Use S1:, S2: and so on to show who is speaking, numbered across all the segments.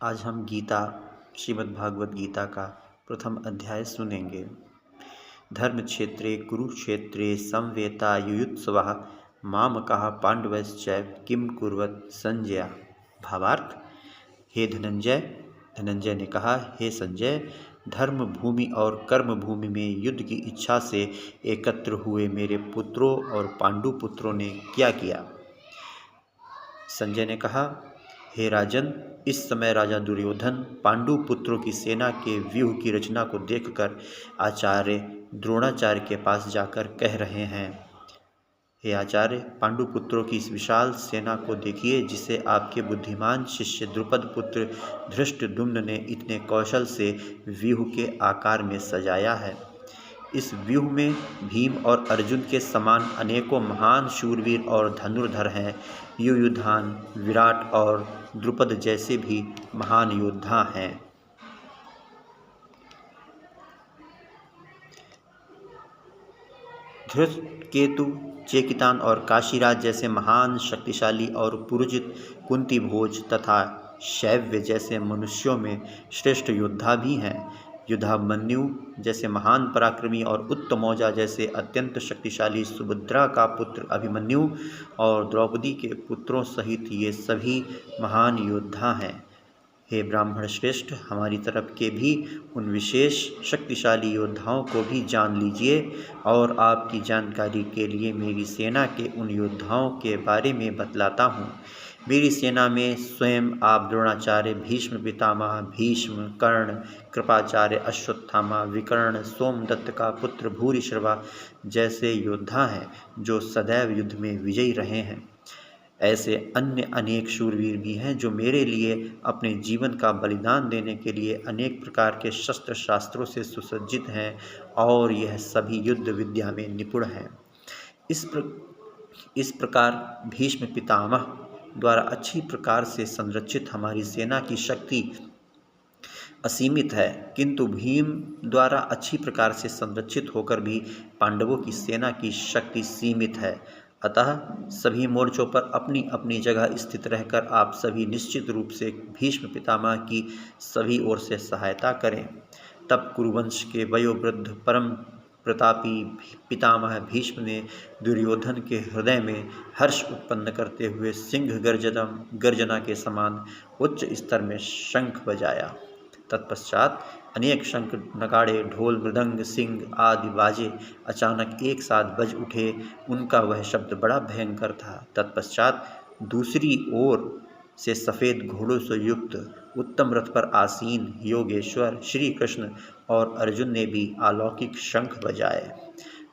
S1: आज हम गीता श्रीमद् भागवत गीता का प्रथम अध्याय सुनेंगे। धर्म क्षेत्रे कुरुक्षेत्रे संवेतायुयुत्सवः मामकः पांडवश्चैव किम कुर्वत संजय। भावार्थ, हे धनंजय, धनंजय ने कहा, हे संजय, धर्म भूमि और कर्म भूमि में युद्ध की इच्छा से एकत्र हुए मेरे पुत्रों और पांडु पुत्रों ने क्या किया। संजय ने कहा, हे राजन, इस समय राजा दुर्योधन पांडु पुत्रों की सेना के व्यूह की रचना को देखकर आचार्य द्रोणाचार्य के पास जाकर कह रहे हैं, हे आचार्य, पांडु पुत्रों की इस विशाल सेना को देखिए, जिसे आपके बुद्धिमान शिष्य द्रुपद पुत्र धृष्टद्युम्न ने इतने कौशल से व्यूह के आकार में सजाया है। इस व्यूह में भीम और अर्जुन के समान अनेकों महान शूरवीर और धनुर्धर हैं। युयुधान, विराट और द्रुपद जैसे भी महान योद्धा हैं। धृष्टकेतु, चेकितान और काशीराज जैसे महान शक्तिशाली और पुरुजित कुंती भोज तथा शैव्य जैसे मनुष्यों में श्रेष्ठ योद्धा भी हैं। युधामन्यु जैसे महान पराक्रमी और उत्तमौजा जैसे अत्यंत शक्तिशाली सुभद्रा का पुत्र अभिमन्यु और द्रौपदी के पुत्रों सहित ये सभी महान योद्धा हैं। हे ब्राह्मण श्रेष्ठ, हमारी तरफ के भी उन विशेष शक्तिशाली योद्धाओं को भी जान लीजिए और आपकी जानकारी के लिए मेरी सेना के उन योद्धाओं के बारे में बतलाता हूँ। मेरी सेना में स्वयं आप द्रोणाचार्य, भीष्म पितामह भीष्म, कर्ण, कृपाचार्य, अश्वत्थामा, विकर्ण, सोमदत्त का पुत्र भूरिश्रवा जैसे योद्धा हैं जो सदैव युद्ध में विजयी रहे हैं। ऐसे अन्य अनेक शूरवीर भी हैं जो मेरे लिए अपने जीवन का बलिदान देने के लिए अनेक प्रकार के शस्त्र शास्त्रों से सुसज्जित हैं और यह सभी युद्ध विद्या में निपुण हैं। इस प्रकार भीष्म पितामह द्वारा अच्छी प्रकार से संरचित हमारी सेना की शक्ति असीमित है, किंतु भीम द्वारा अच्छी प्रकार से संरक्षित होकर भी पांडवों की सेना की शक्ति सीमित है। अतः सभी मोर्चों पर अपनी अपनी जगह स्थित रहकर आप सभी निश्चित रूप से भीष्म पितामह की सभी ओर से सहायता करें। तब कुरुवंश के वयोवृद्ध परम प्रतापी पितामह भीष्म ने दुर्योधन के हृदय में हर्ष उत्पन्न करते हुए सिंह गर्जना के समान उच्च स्तर में शंख बजाया। तत्पश्चात अनेक शंख, नगाड़े, ढोल, मृदंग, सिंह आदि बाजे अचानक एक साथ बज उठे। उनका वह शब्द बड़ा भयंकर था। तत्पश्चात दूसरी ओर से सफ़ेद घोड़ों से युक्त उत्तम रथ पर आसीन योगेश्वर श्री कृष्ण और अर्जुन ने भी अलौकिक शंख बजाए।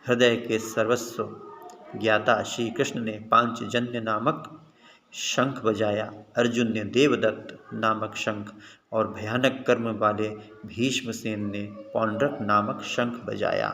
S1: हृदय के सर्वस्व ज्ञाता श्री कृष्ण ने पांचजन्य नामक शंख बजाया। अर्जुन ने देवदत्त नामक शंख और भयानक कर्म वाले भीष्मसेन ने पौंड्रक नामक शंख बजाया।